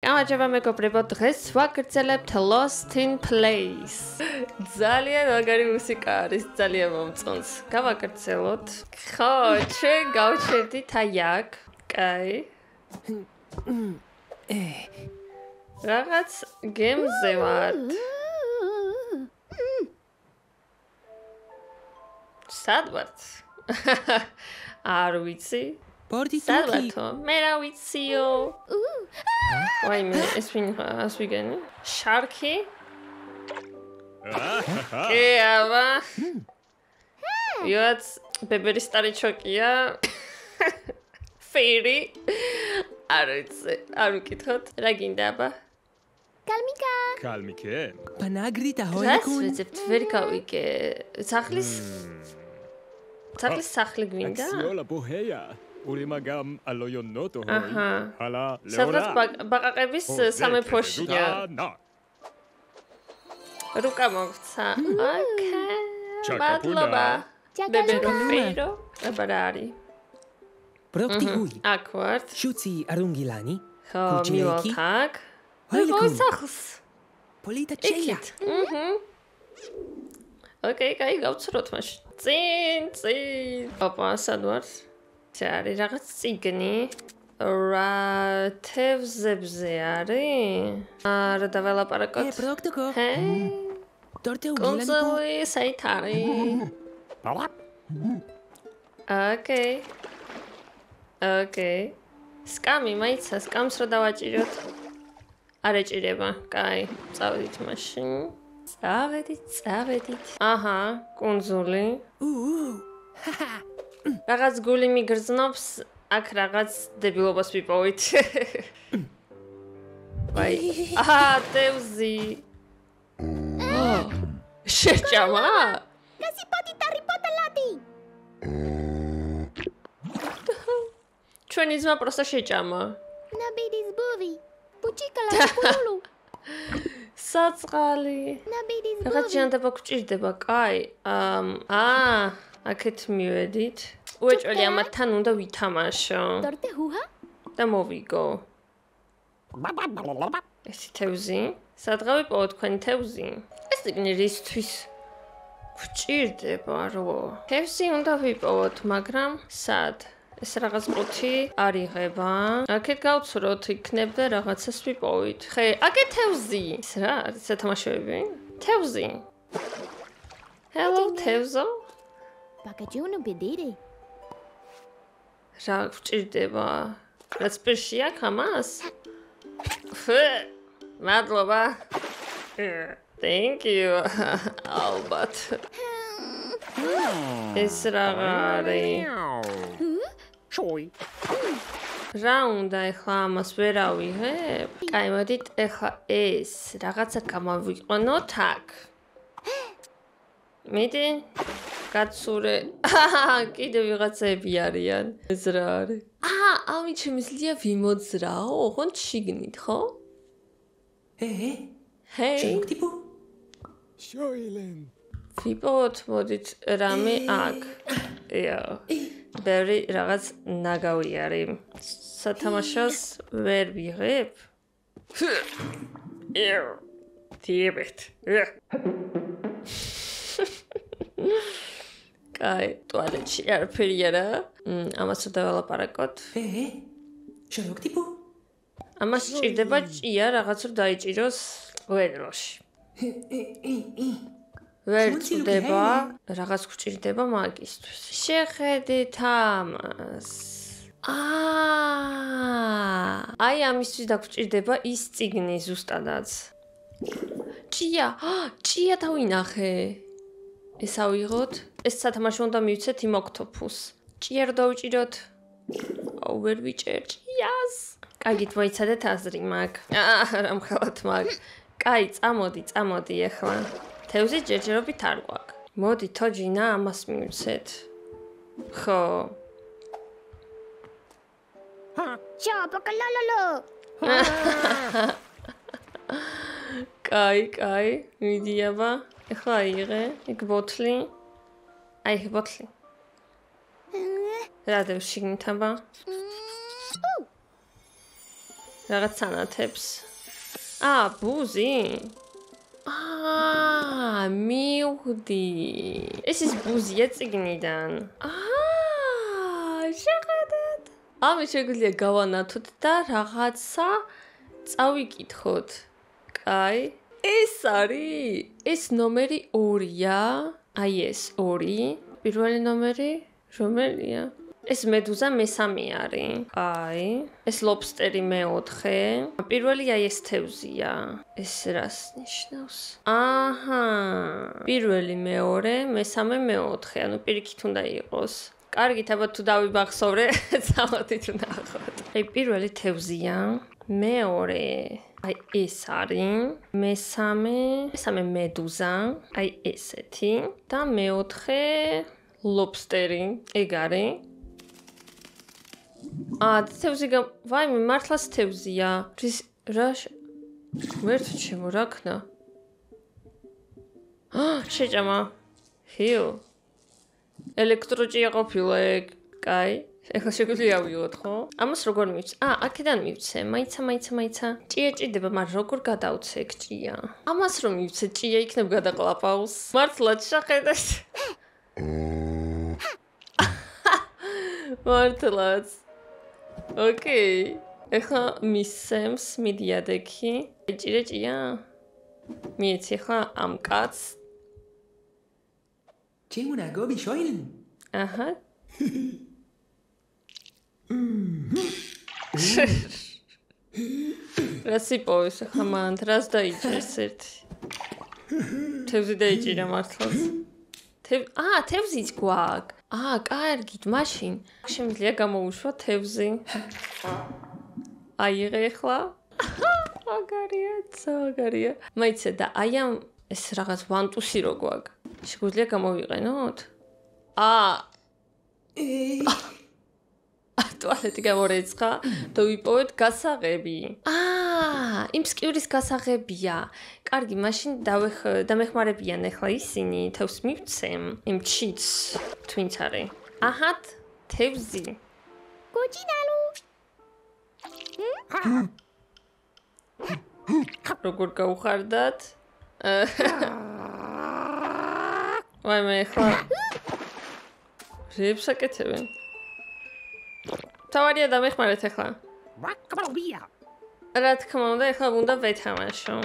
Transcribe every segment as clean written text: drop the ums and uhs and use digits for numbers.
გამარჯობა მეგობრებო, დღეს ვაგრძელებთ Lost in Place. ძალიან მაგარი მუსიკა არის, ძალიან მომწონს. გავაგრძელოთ. ხო, ჩვენ გავჩერდით აი აქ. კაი. რაღაც გემზე ვართ. სად ვართ? არ ვიცი. სადვართო, მე რა ვიციო. ვაიმე, ეს ვიგენი? შარკი? აბა. იოც ბებერი სტარიჩოკია. ფეირი. არ ვიცი, არ ვიკითხოთ. რა გინდა აბა? კალმიკა. კალმიკე? პანაგრიტა ჰოიკუნ. რას ვეძებთ, ვერ გავიგე. სახლის სახლი გვინდა? აქსიოლა ბოჰეია. ურიმაგამ ალოიონოტო ჰოი. ჰალა ლეორა. სადღაც ბაყაყების სამეფოშია. რუკა მოგცა. ოკეი. მადლობა. ბებერო. აბა რა არის? პროქტიგუი. აქ ვართ. შუცი არუნგილანი. ხო, მივაქ. ჰოიკუნ. სახლს. პოლიტა ჩეია. ოკეი, კაი, გავცროთ მაშინ. წინ. ოპა, სად ვართ? არის რაღაც წიგნი. რა თევზებზე არის? არა დაველაპარაკოთ. პროქტიგო. დორტე უგილანი. კონსოლი საით არის? ოკეი. სკამი მაიცა, სკამს რა დავაჭიროთ? არ ეჭირება. კაი, წავედით მაშინ. წავედით. აჰა, კუნძული. რაღაც გული მიგრძნობს, აქ რაღაც დებილობას ვიპოვით. ვაი. თევზი. შეჭამა? გასიპოტი ტარიპოტალადი. ჩვენი ძმა პროსტა შეჭამა. ნაბიდის ბუვი. პუჩიკალა პულულუ. საწყალი. ნაბიდის ბუვი. რაღაც ჟანდება გვჭირდება, კაი. აქეთ მივედით. უეჭველი ამათთან უნდა ვითამაშო. დორტე ჰუჰა? და მოვიგო. ესი თევზი? სადღა ვიპოვო თქვენი თევზი? ეს წიგნი რისთვის? გვჭირდება რო. თევზი უნდა ვიპოვოთ, მაგრამ სად? ეს რაღაც ყუთი არ იღება. აქეთ გავცროთ, იქნებ და რაღაცას ვიპოვით. ხე, აქეთ თევზი. ეს რა არის სათამაშოები? თევზი. Hello, თევზო. ბაგაჯუნო ბედირე. რა გვჭირდება? რაც პირში აქვს ამას? მადლობა. Thank you. ალბათ. ეს რა არის? შოი. რა უნდა ეხლა ამას ვერავიღებ? კაი, მოდით ეხლა ეს რაღაცა გამოვიყენოთ აქ. მიდი გაცურე. კიდე ვიღაცები არიან. ეს რა არის? ამით შემიძლია ვიმოძრაო, ოღონდ შიგნით, ხო? ჰეი. შევკტიპო. შოილენ. ვიპოვოთ, მოდით რამე აქ. ბევრი რაღაც ნაგავი არის. სათამაშოს ვერ ვიღებ? თიებეთ. კაი, ტუალეტში არაფერი არა. ამას უნდა ველაპარაკოთ. შევკტიპო. ამას ჭირდება ჭია, რაღაც რომ დაიჭიროს ველოში. ვერ წდება, რაღაც გვჭირდება მაგისტვის. შეხედეთ ამას. აი ამისთვის დაგვჭირდება ის წიგნი ზუსტადაც. ჭია დავინახე. ეს ავიღოთ. ეს სათამაშო უნდა მივცეთ იმ ოქტოპუსს. ჭია რა დავიჭიროთ? ვერ ვიჭერ ჭიას. კაიგით მოიცადეთ აზრი მაგ. რა მხოლოდ მაგ. კაი, წამოდი ახლა. თევზი ჯერჯერობით არ გვაქვს. მოდი თოჯინა ამას მივცეთ. ხო. ჩაპაკალალალო. კაი, მიდი აბა. ეხლა აიღე, იქ ბოთლი. აი, ბოთლი. რა დევს შიგნით აბა? რაღაც სანათებს. ბუზი. მივხვდი. ეს ის ბუზია წიგნიდან. შეხედეთ. ამის შეგვიძლია გავანათოთ და რაღაცა წავიკითხოთ. კაი. ეს არის. ეს ნომერი 2-ია. აი ეს 2. პირველი ნომერი რომელია? ეს მედუზა მესამე არის. აი, ეს ლობსტერი მეოთხე. პირველი აი ეს თევზია. ეს რას ნიშნავს? პირველი მეორე, მესამე მეოთხე. ანუ პირიქით უნდა იყოს. კარგით, აბა თუ დავიბახსოვრე, წავედით ვნახოთ. აი პირველი თევზია, მეორე აი ეს არის, მესამე მედუზა, აი ესეთი და მეოთხე ლობსტერი. ეგ არის. თევზი ვაიმე მართლაც თევზია. რა ვერთ ჩემო რა ქნა? შეჭამა. ჰიუ. ელექტროჭია ყოფილა ეგ. კაი. ეხლა შეგვიძლია ავიღოთ, ხო? ამას როგორ მივცე? აქედან მივცე. მაიცა. ჭია ჭიდება, მაგრამ როგორ გადავცე ეგ ჭია? ამას რომ მივცე, ჭია იქნებ გადაყლაპავს. მართლაც შეხედეთ. მართლაც. ოკეი. ეხლა მისცემს მიდიადექი. ჭია. მიეცი ხა ამ კაცს. ჩემო ნაგობი შოილ. აჰა. რას იპოვეს ხა მან? რას დაიჭერს ერთი? თევზი დაიჭირა მართლაც. თევზიც გვაქვს. კარგით, მაშინ შემიძლია გამოვუშვა თევზი. აიღე ახლა. აგარია. მაიცე და აი ამ ეს რაღაც ვანტუსი რო გვაქვს. შეგვიძლია გამოვიყენოთ? ტუალეტი გამორეცხა და ვიპოვეთ გასაღები. იმ სკივრის გასაღებია. კარგი, მაშინ დამეხმარებიან ახლა ისინი, თევზს მივცემ. იმ ჩიც twins არის. აჰათ, თევზი. კოჭინალუ. როგორ გავხარდათ? ვაიმე ახლა რებს აკეთებენ? თავარია დამეხმარეთ ახლა. რა თქმა უნდა, ახლა უნდა ვეთამაშო.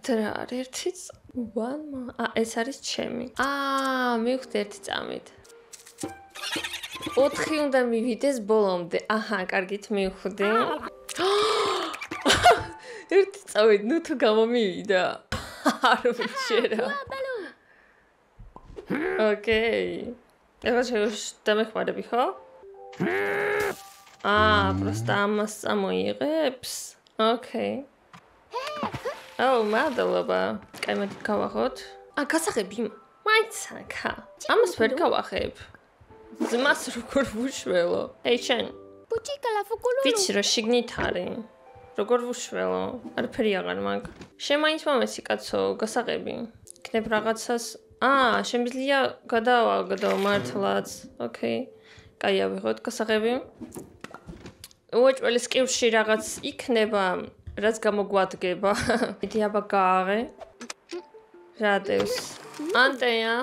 რა არის ერთიც? ეს არის ჩემი. მივხვდი ერთი წამით. 4 უნდა მივიდეს ბოლომდე. კარგით მივხვდი. ერთი წავით, ნუ თუ გამომივიდა. არ ვიცერა. ოკეი. ეხლა დამეხმარები, ხო? პროსტა ამას წამოიღებს. ოკეი. მადლობა. კაი, მოდი გავახოთ. გასაღები. მაიცა, ხა. ამას ვერ გავახებ. ძმას როგორ ვუშველო? შენ. ვიცი რა შიგნით არის. როგორ ვუშველო? არაფერი აღარ მაქვს. შენ მაინც მომეცი კაცო, გასაღები. იქნებ რაღაცას. შემიძლია გადავაგდო მართლაც. ოკეი. კაი, ავიღოთ გასაღები. უეჭველი სკივში რაღაც იქნება, რაც გამოგვადგება. იდი აბა გააღე. რა დევს? ანტეა.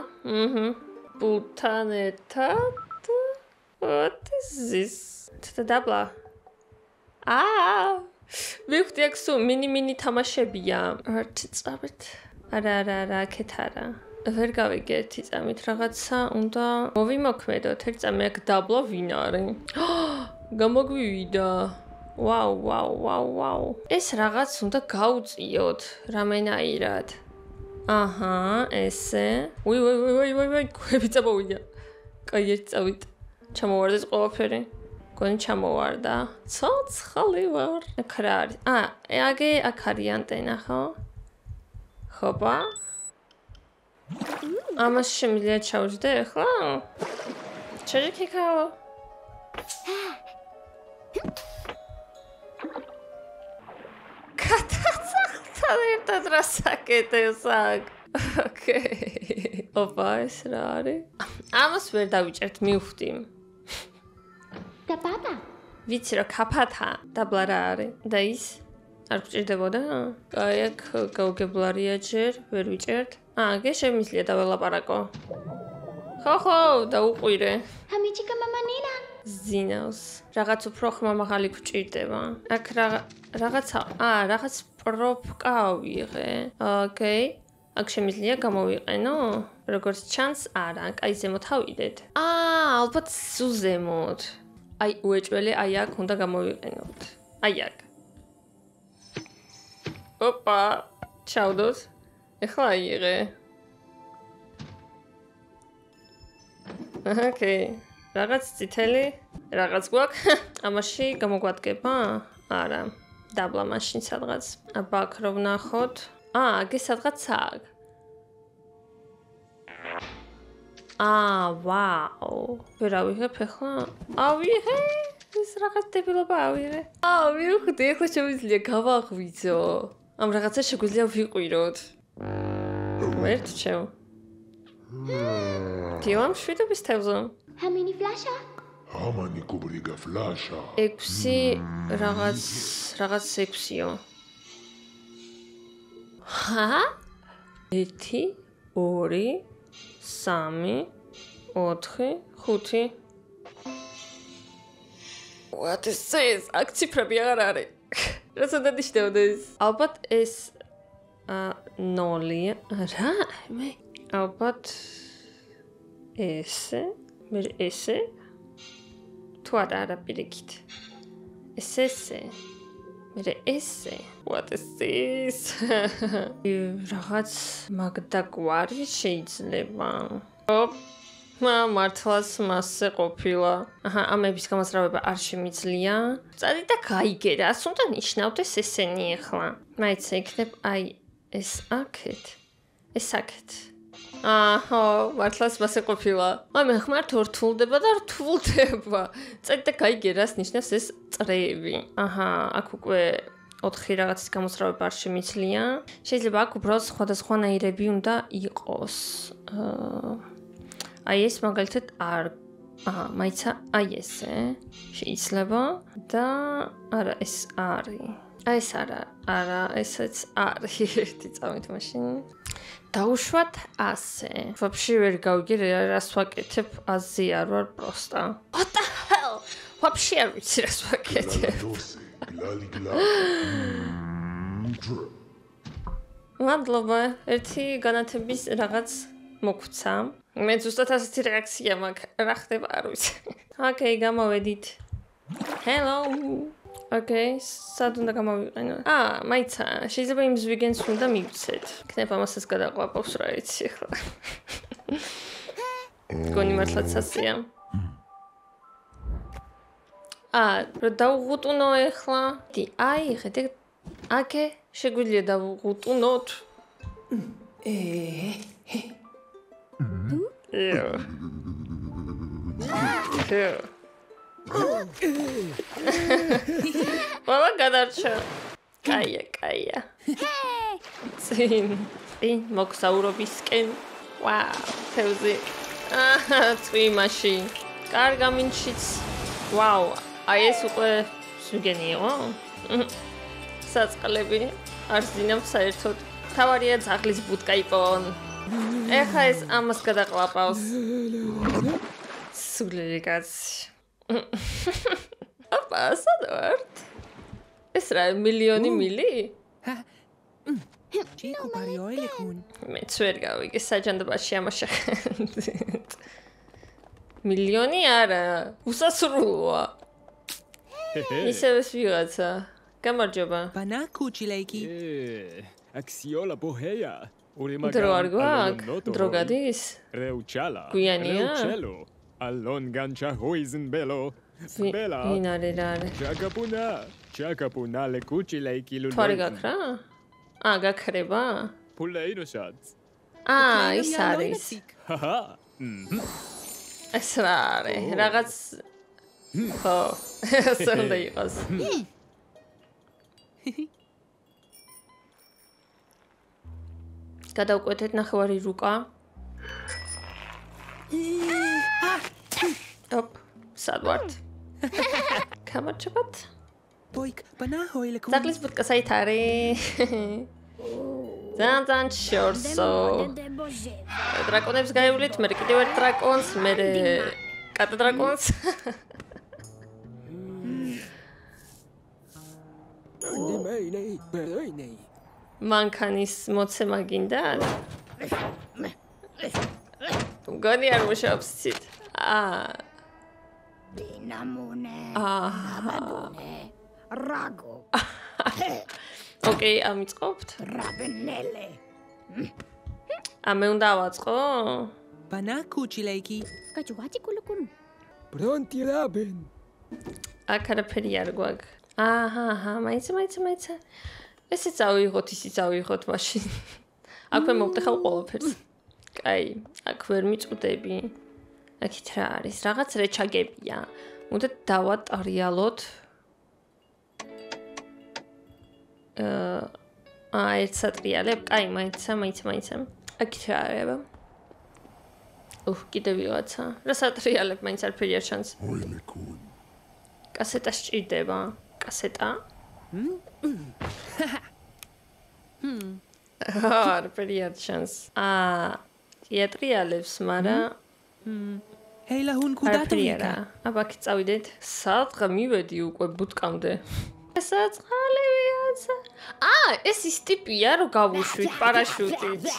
ბულთან ერთად. What is this? ცოტა დაბლა. მივხვდი აქ სულ მინი თამაშებია. ერთი წამით. არა, აქეთ არა. ვერ გავიგე ერთი წამით, რაღაცა უნდა მოვიმოქმედოთ. ერთი წამი აქ დაბლა ვინ არის? გამოგვივიდა. ვაუ. ეს რაღაც უნდა გაუწიოთ, რამენაირად. ესე. ვაი, ქვები წამოვიდა. კაი, ერთი წავით. ჩამოვარდეს ყველაფერი. გონი ჩამოვარდა. ცოცხალი ვარ. აქ რა არის? აქ არის ანტენა, ხო? ხობა. ამას შემიძლია ჩავჯდე ახლა? ჩაჯიქიქაო. კაცთან ერთად რა საკეთებს აქ? ოკეი. ოპა, ეს რა არის? ამას ვერ დავიჭერთ, მივხვდი. და პაპა. ვიცი რა ქაფათა, დაბლა რა არის. და ის არ გჭირდებოდა? აი, აქ გაუგებლარია ჯერ, ვერ ვიჭერთ. აგე შემიძლია დაველაპარაკო. ხო, დაუყვირე. ამიჩიკა მამა ნინა. ზინავს. რაღაც უფრო ხმამაღალი გჭირდება. აქ რაღაცა, რაღაც პროფკა ავიღე. ოკეი. აქ შემიძლია გამოვიყენო? როგორც ჩანს, არა, აი ზემოთ ავიდეთ. ალბათ სულ ზემოთ. აი უეჭველი, აი აქ უნდა გამოვიყენოთ. აი აქ. ოპა, ჩავდოთ. ეხლა აიღე. ოკეი. რაღაც წითელი, რაღაც გვაქვს. ამაში გამოგვადგება? არა. დაბლა მაშინ სადღაც. აბა, აქ რო ვნახოთ. აგე სადღაც აქ. ვაუ. ვერ ავიღებ ახლა? ავიღე. ეს რაღაც დებილობა ავიღე. მივხვდი, ახლა შემიძლია გავაღვიძო. ამ რაღაცა შეგვიძლია ვიყვიროთ. ვერ თჩევ. დილამ შვიდობის თევზო. ამინი ფლაშა. ამანი კუბრიგა ფლაშა. 6 რაღაც 6-იო. 1 2 3 4 5 What is this? აქ ციფრები აღარ არის. რაც უნდა ნიშნავდეს? ალბათ ეს 0-ია. რა? მე ალბათ ესე, მე ესე. თუ არა პირიქით. ესე. მე ესე. What is this? რაღაც მაგდაგვარი შეიძლება. მართლაც მასზე ყოფილა. ამების გამოსწრება არ შემიძლია. წადი და გაიგე, რას უნდა ნიშნავდეს ესენი ახლა. მაიცა იქნებ აი ეს აქეთ. ეს აქეთ. მართლაც მასზე ყოფილა. მე ხმართ ორთულდება და რთულდება. წადი და გაიგე, რას ნიშნავს ეს წრეები. აქ უკვე 4 რაღაცის გამოსწრება არ შემიძლია. შეიძლება აქ უბრალოდ სხვადასხვანაირები უნდა იყოს. აი ეს მაგალითად არ მაიცა აი ესე შეიძლება და არა ეს არის. ეს არა ესეც არის ერთი წამით მაშინ. დაუშვათ ასე. Вообще ვერ გავიგე რას ვაკეთებ, აზი არ ვარ პროსტა. What the hell? Вообще არ ვიცი რას ვაკეთებ. მადლობა, ერთი განათების რაღაც მოგვცა. მე ზუსტად ასეთი რეაქცია მაქვს. რა ხდება არ ვიცი. ოკეი, გამოვედით. Hello. ოკეი, სად უნდა გამოვიყენო? მაიცა, შეიძლება იმ ზვიგენს უნდა მივცეთ. იქნება ამასაც გადაყვაპავს რა იცი ახლა. გონი მართლაც ასია. რო დავუღუტუნო ახლა. აი, ხედე, აკე, შეგვიძლია დავუღუტუნოთ. Mama გადარჩა. კაია. წინ მოგზაურობისკენ. ვაუ, თევზი. წვიმაში. კარგამინჩიც. ვაუ, აი ეს უკვე ზვიგენიო. საწყლები არ ზინავ საერთოდ. თავარია ძაღლის ბუტკა იპოვონ. ეხლა ეს ამას გადაყლაპავს. სულელი კაცი. აპა, სად ვართ? ეს რა, მილიონი მილი? Chico parioi lekun. მეც ვერ გავიგე საჯანდაბაში ამაშახეთ. მილიონი არა, უსასრულოა. ისევ ეს ვიღაცა. გამარჯობა. Bana kuchileki. Axiola boheia. დრო არ გვაქვს? დრო გადის? Reuchala. გვიანია? Reucello. Allon gancia hoizenbello. Bella. ვინ არის რა არის? Chacapuna le cuchileki lulu. თვარი გაქვს რა? გაქრება? Puleinosats. ის არის. Haha. ეს რა არის? რაღაც ხო, ასე უნდა იყოს. გადავკვეთეთ ნახევარი რუკა. ოპ, სად ვართ? გამარჯობათ. Boik, banahoi lekun. ძაღლის ბუტკა საით არის? ძალიან შორსო. დრაკონებს გაივლით, მე კიდევ ერთ დრაკონს, მე კატა დრაკონს. მანქანის მოცემა გინდა? მგონი არ მუშაობს ცით. Rago. ოკეი, ამიწყობთ? Rabenele. მე უნდა ავაწყო? Bana kuchileki. Kajuati kulukun. Pronti raben. აქ არაფერი არ გვაქვს. მაინც. ესე წავიღოთ, ისი წავიღოთ მაშინ. აქვე მოვტეხავ ყველაფერს. კაი, აქ ვერ მიწვდები. აქეთ რა არის? რაღაც რეჩაგებია. უნდა დავატარიალოთ. ერთ სატრიალებ. კაი, მაინც. აქეთ რა არის? კიდე ვიღაცა. რა სატრიალებ, მაინც არაფერი არ ჩანს. ოილეკუნ. კასეტა სჭირდება. კასეტა? არაფერი არ ჩანს. ტეატრიალებს, მაგრამ Heila hun kudatovika. აბა წავიდეთ. სადღა მივედი უკვე ბუტკამდე. საწყალებიაცა. ეს ის ტიპია, რომ გავუშვით პარაშუტით.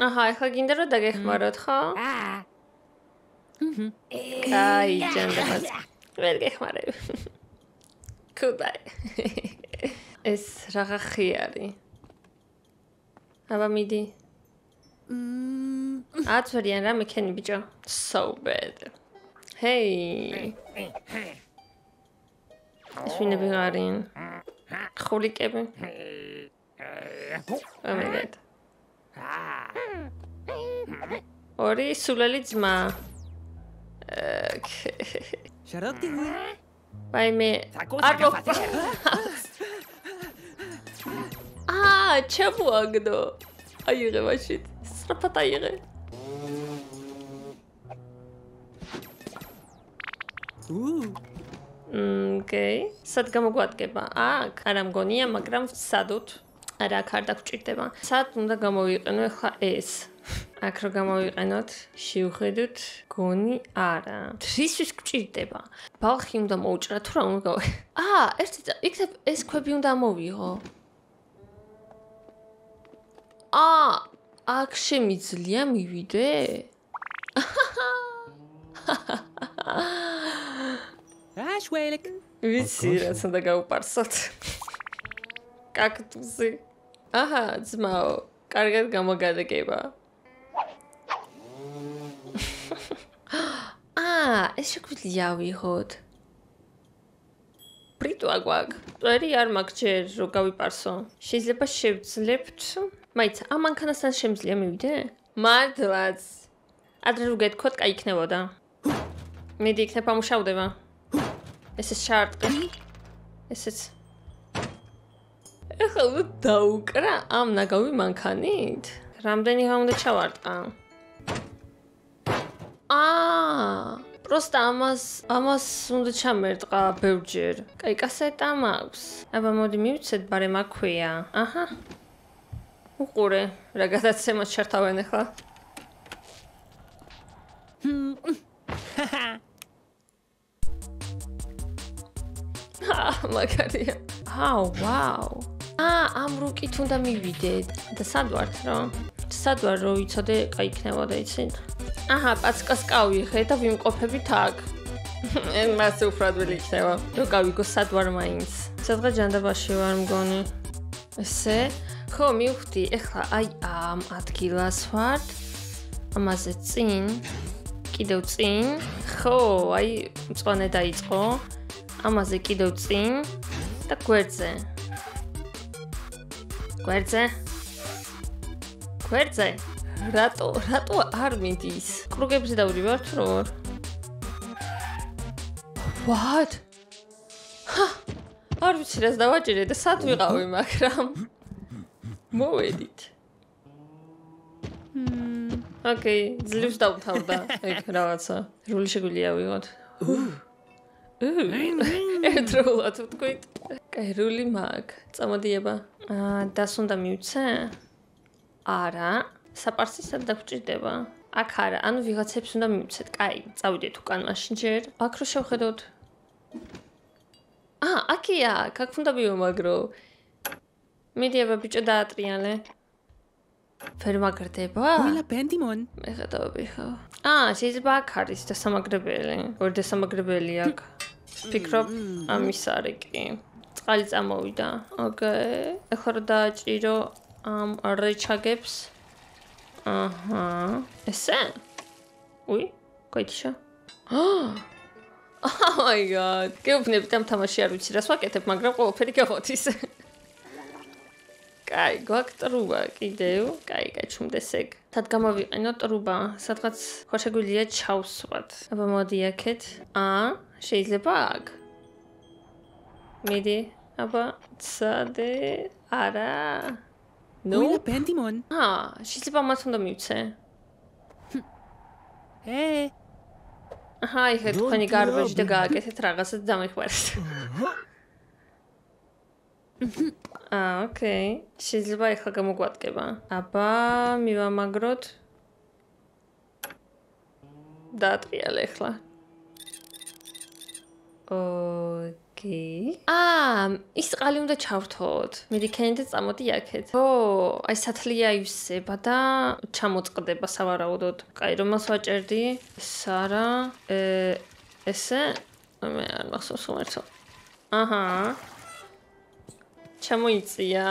ეხლა გინდა რომ დაგეხმაროთ, ხო? კაი, ჯანდაბას. ვერ გეხმარებ. კუდაი. ეს რაღა ხი არის. აბა მიდი. აცვერიან რა მექენი ბიჭო. So bad. Hey. შინები არიან. ხულიკები. ამეგეთ. ორი სულელი ძმა. Sharokti hui. Vai me. ჩაბუაგდო. აიღე მაშინ. სწრაფად აიღე. ოკეი. სად გამოგვადგება? აქ არა მგონია, მაგრამ სადოთ. არა, აქ არ დაგჭირდება. სად უნდა გამოვიყენო ახლა ეს? აქ რო გამოვიყენოთ, შევხედოთ, გონი არა. დრისთვის გჭირდება. ბალხი უნდა მოუჭრა თუ რა უნდა გავე. ერთი იქნებ ეს ქვები უნდა მოვიღო. აქ შემიძლია მივიდე? Shwelek. ვიცი, რაც უნდა გავუპარსოთ. კაქტუსი. ძმაო, კარგად გამოგადაგება. ეს შეგვიძლია ავიღოთ. პრიტვა გვაქვს. წვერი არ მაქვს ჯერ რომ გავიპარსო. შეიძლება შევძლებთ. მაინც ამ მანქანასთან შემიძლია მივიდე? მართლაც. ადრე რო გეთქოთ, კაი იქნებოდა. მიდი იქნებ ამუშავდება. ეს შარტყი. ესეც. ეხლა უნდა დაუკრა ამ ნაგავი მანქანით? რამდენი ხანი უნდა ჩავარტყა? პროსტა ამას უნდა ჩამერტყა ბევრჯერ. კაი, კასეტა მაქვს. აბა მოდი მივცეთ, ბარემ აქვეა. უყურე, რა გადაცემას ჩართავენ ახლა. მაგარია. ვაუ. ამ რუკით უნდა მივიდეთ. და სად ვართ რა? სად ვარ რო ვიცოდე, კაი იქნებოდა იცით? პაცკას კავიღე და ვიმყოფებით აქ. მასე უფრადველი იქნება. რო გავიგო სად ვარ მაინც. სადღა ჯანდაბაში ვარ მგონი. ესე? ხო, მივხვდი, ეხლა აი ამ ადგილას ვარ. ამაზე წინ. კიდევ წინ. ხო, აი მწვანე დაიწყო. ამაზე კიდევ წინ და გვერდზე. გვერდზე? რატო არ მიდის? კრუგებზე დავრივართ როგორ? What? არ ვიცი რას დავაჭირე და სად ვიყავი, მაგრამ მოვედით. ოკეი, ძლივს დავთავდა ეგ რაღაცა. რული შეგვიძლია ავიღოთ. ერთდროულად ვთქვით. კაი, რული მაგ. წამოდიება. დას უნდა მივცე? არა. საპარსი სად დაგვჭირდება? აქ არა, ანუ ვიღაცებს უნდა მივცეთ. კაი, წავიდეთ უკან მაშინ ჯერ. აქ რო შევხედოთ. აქია, აქ უნდა მივამაგრო. მიდიება ბიჭო დაატრიალე. ვერ მაგრდება? ვილა პენტიმონ. მე ხედავ. შეიძლება აქ არის დასამაგრებელი. ორი დასამაგრებელი აქ. ვფიქრობ, ამის არის კი. წყალი წამოვიდა. ოკეი. ახლა რა დააჭირო ამ რეჩაგებს? ესე? უი, გაიჩა. Oh my god. გეუბნებით ამ თამაში არ ვიცი რას ვაკეთებ, მაგრამ ყველაფერი გავხოთის. კაი, გვაქვს ტრუბა კიდევ. კაი, გაჩუმდეს ეგ. სად გამოვიყენოთ ტრუბა? სადღაც ხო შეგვიძლია ჩავსვათ. აბა მოდი აქეთ. შეიძლება აქ. მიდი. აბა ცადე. არა. ვილა პენტიმონ. შეიძლება მას უნდა მივცე. იხეთ თქვენი გარბეჟი და გააკეთეთ რაღაცა დამიხმარეთ. ოკეი. შეიძლება ახლა გამოგვადგება. აბა, მივამაგროთ. დაატრიალე ახლა. ოკეი. ის წყალი უნდა ჩავრთოთ. მიდიქენით და წამოდი აქეთ. აი სათლია ივსება და ჩამოწყდება სავარაუდოდ. კაი, რომელს ვაჭერდი? ეს არა. ესე? მე არ მახსოვს ხომერთო. ჩამოიწია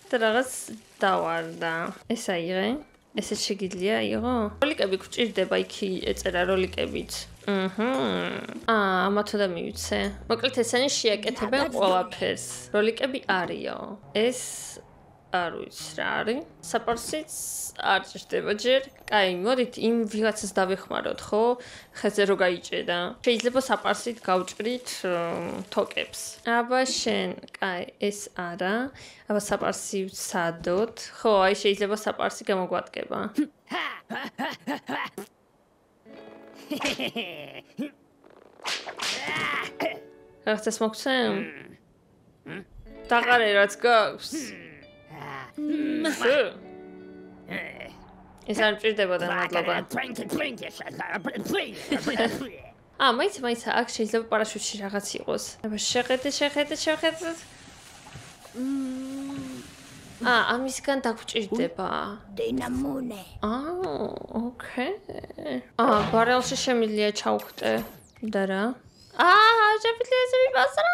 და რაღაც დავარდა. ეს აიღე. ესე შეგიძლია აიღო? როლიკები გვჭირდება, იქი ეწერა როლიკებიც. ამათ უნდა მივიცე. მოკლედ ესენი შეაკეთებენ ყველაფერს. როლიკები არისო. ეს არ ვიცი რა არის. საპარსიც არ ჭირდება ჯერ. კაი, მოდით იმ ვიღაცას დავეხმაროთ, ხო? ხეზე რო გაიჭედა. შეიძლება საპარსით გავჭრით თოკებს. აბა შენ, კაი, ეს არა. აბა საპარსი ვცადოთ. ხო, აი შეიძლება საპარსი გამოგვადგება. რაღაცას მოგცემ? დაყარე რაც გაქვს. ეს არ მჭირდებოდა, მადლობა. მაინც აქ შეიძლება პარაშუტში რაღაც იყოს. აბა შეხედე. ამისგან დაგვჭირდება. დინამუნე. ოკეი. ბარელში შემიძლია ჩავხტე. და რა? შეგვიძლია ესე მიპასრა.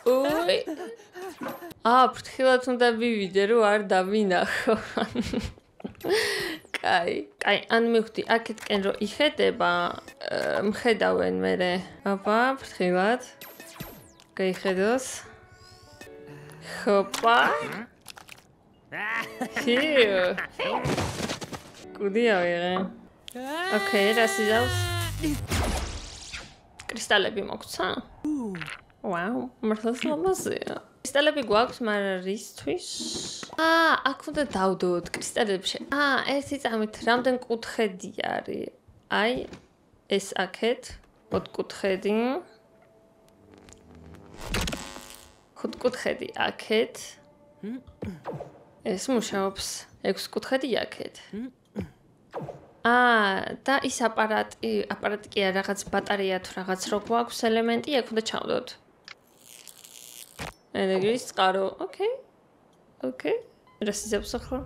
უი. ფრთხილად უნდა მივიდე, რომ არ დავინახო. კაი, ან მივხვდი, აქეთკენ რომ იხედება, მხედავენ მერე. აბა, ფრთხილად. გაიხედოს. ხოპა. კუდი ავიღე. ოკეი, რა სიზავს? კრისტალები მოგცა? ვაუ, მართლაც ლამაზია. კრისტალები გვაქვს, მაგრამ რისთვის? აქ უნდა დავდოთ კრისტალებში. ერთი წამით, რამდენ კუთხედი არის? აი, ეს აქეთ, 5 კუთხედი. 5 კუთხედი აქეთ. ეს მუშაობს. 6 კუთხედი აქეთ. და ის აპარატი კი რაღაც ბატარეა თუ რაღაც რო გვაქვს ელემენტი, აქ უნდა ჩავდოთ. ენერგიის წყარო. ოკეი. რა სიზავს ახლა?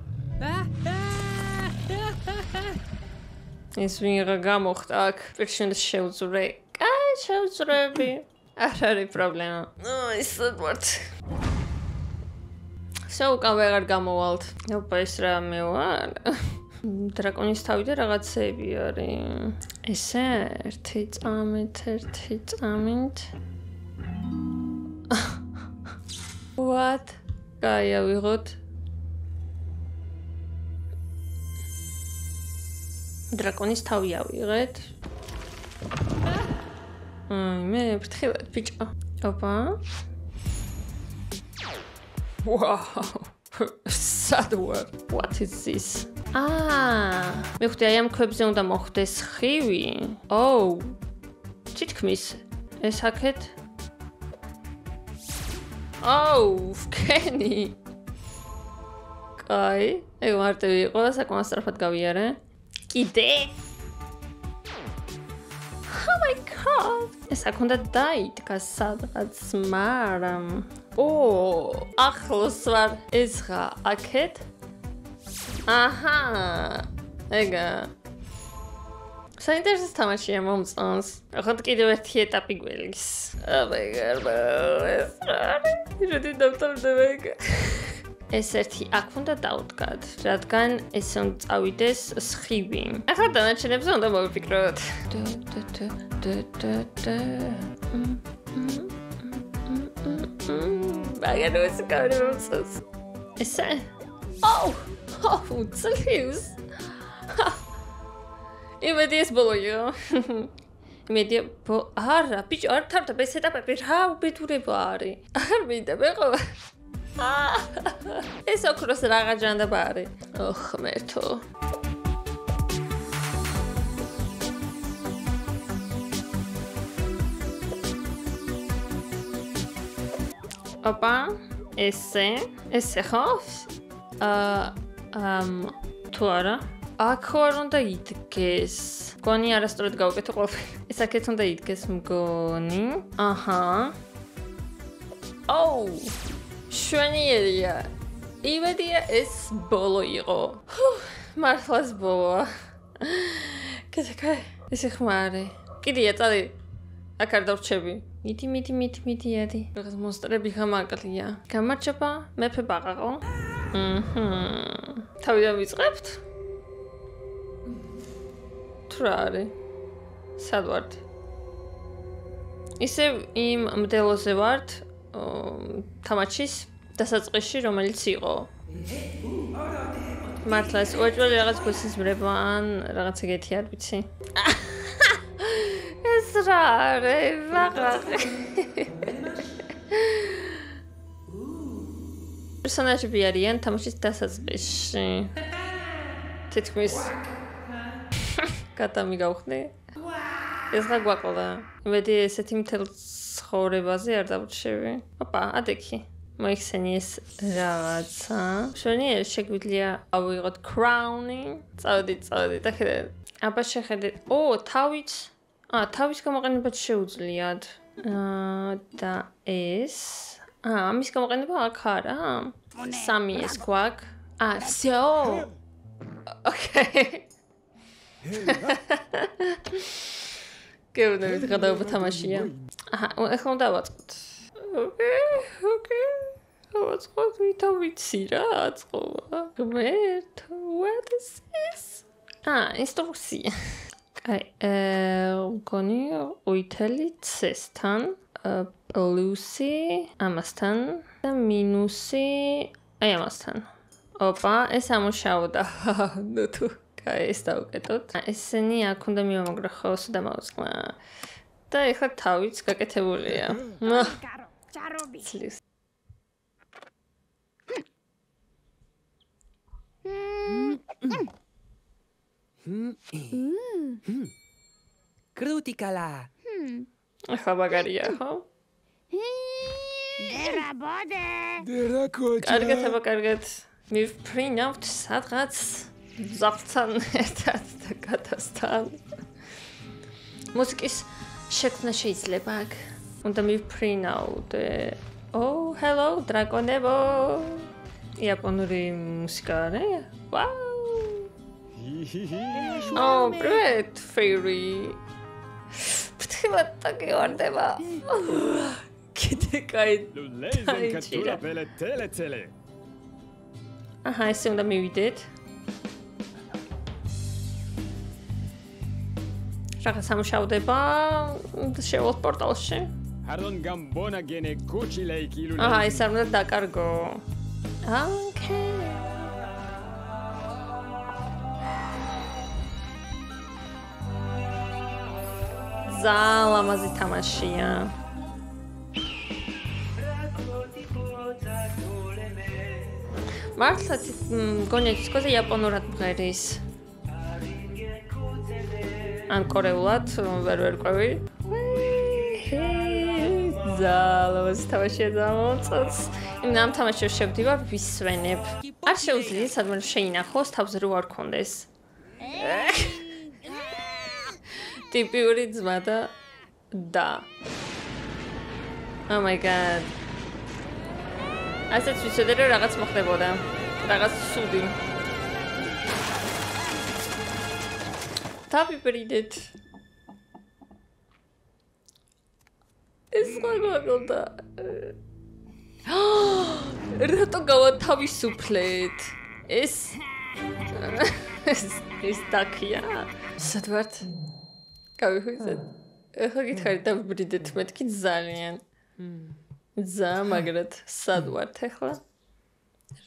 ეს ვიღა გამოხდა აქ. პირში უნდა შევძვრე. კაი, შევძვრები. არ არის პრობლემა. ისეთ ვართ. უკან ვეღარ გამოვალთ. ოპა, ეს რამე ვარ. დრაკონის თავი და რაღაცეები არის. ესე ერთი წამით. What? კაი, ავიღოთ. დრაკონის თავი ავიღეთ. მე ფრთხილად ბიჭო. ოპა. Wow. სად ვარ? What is this? მე ხვდი აი ამ ქვებზე უნდა მოხდეს ხივი. თითქმის ეს აქეთ. ფქენი. კაი, ეგ მარტივი იყო, საკმაოდ სწრაფად გავიარე. კიდე. Oh my god. ეს აქ უნდა დაიდგა სადღაც, მაგრამ ახლოს ვარ. ეს ხა აქეთ. ეგა. საინტერესო თამაშია მომწონს. ახლა კიდევ ერთი ეტაპი გველის. Oh my god. როდი დავტოვდება ეგ. ეს ერთი აქ უნდა დავდგათ, რადგან ეს უნდა წავიდეს სხივი. ახლა დანარჩენებზე უნდა მოვიფიქროთ. მაგარი ეს გამოსწოს. ესე? ძლივს. იმედი ეს ბოლოია. არა, ბიჭო, არ თავდება ეს ეტაპები, რა უბედურება არის. არ მინდა მეყოლა. ეს ოქროს რაღა ჯანდაბა არის. ღმერთო. ოპა, ესე ხო? თუ არა? აქ არ უნდა იდგეს. მგონი არასწორად გავუკეთე ყველაფერი. ეს აქეთ უნდა იდგეს მგონი. შვენიერია. იმედია ეს ბოლო იყო. მართლაც ბოლოა. კეთე, ეს ხმარი. კიდია წადი. აქ არ დავრჩები. მიდი, ადი. რაღაც მონსტრები გამაკლია. გამარჯობა, მეფე ბაყაყო. თავიდან ვიწყებთ? თუ რა არის? სად ვართ? ისევ იმ მდელოზე ვართ. თამაშის დასაწყისში რომელიც იყო. მართლა ეს უეჭველი რაღაც გოსიზმრება ან რაღაც ეგეთი არ ვიცი. ეს რა არის? პერსონაჟები არიან თამაშის დასაწყისში. თითქმის კატამი გავხდი. ეს რა გვაყოლა? იმედი ესეთი მთელ ცხოვრებაზე არ დავრჩები. ოპა, ადექი. მოიხსენი ეს რაღაცა. შენიერ შეგვიძლია ავიღოთ crown-ი. წავედით და ხედავთ. აბა შეხედეთ. თავიც. თავის გამოყენებაც შეუძლიათ. და ეს. ამის გამოყენება აქ არა? სამი ეს გვაქვს. всё. ოკეი. გეუბნებით გადაობა თამაშია. ახლა უნდა ავაწყოთ. ოკეი. ავაწყოთ ვიცი რა აწყობა. ღმერთო, what is this? ინსტრუქცია. კაი, მგონი ყვითელი ცესთან, პლუსი ამასთან და მინუსი ამასთან. ოპა, ეს ამუშავდა. ნუ თუ კაი, ეს დავუკეთოთ. ესენი აქ უნდა მივამოგრახოს და მოვწყლა. და ეხლა თავიც გაკეთებულია. ძლივს. კრუტიკალა. ახლა მაგარია, ხო? კარგად. მივფრინავთ სადღაც ზაფხთან ერთად და გადასთან. მუსიკის შექმნა შეიძლება აქ. უნდა მივფრინავდე. hello, დრაკონებო. იაპონური მუსიკა არის? ვაუ. привет, fairy. ფრთხილად დაგევარდება. კიდე კაი. ესე უნდა მივიდეთ. რაღაც სამუშავდება შევალთ პორტალში. ეს არ უნდა დაკარგო. ოკეი. ზალამაზი თამაშია. მართლაც მგონია დისკოზე იაპონურად მღერის. ან კორეულად ვერ ყვევი. ზალოს თამაშია დამოწოც. იმ ამ თამაშში შევდივარ ვისვენებ. არ შეუძლია სადმე შეინახოს თავს რო არ კონდეს. ტიპიური ძმა და. Oh my god. ასეც ვიცოდი რომ რაღაც მოხდებოდა. რაღაც სუდი. დავიბრიდეთ. ეს როგორია? რატო გავათავისუფლეთ? ეს დაკია. სად ვართ? გავიხიზეთ. ეხლა გითხარით დავიბრიდეთ მეთქი ძალიან. მაგრამ სად ვართ ეხლა?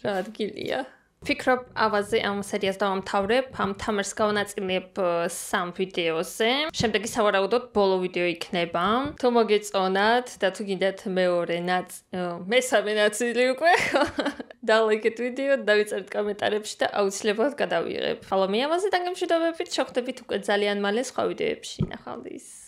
რა ადგილია? ფიქრობ ავაზე ამ სერიას დავამთავრებ, ამ თამაშს გავანაწილებ 3 ვიდეოზე. შემდეგი სავარაუდოდ ბოლო ვიდეო იქნება. თუ მოგეწონათ და თუ გინდათ მესამე ნაწილი უკვე, დალაიქეთ ვიდეო, დავიწერეთ კომენტარებში და აუცილებლად გადავიღებ. ხოლო მე ამაზე დაგემშვიდობებით, შევხვდებით უკვე ძალიან მალე სხვა ვიდეოებში. ნახვამდის.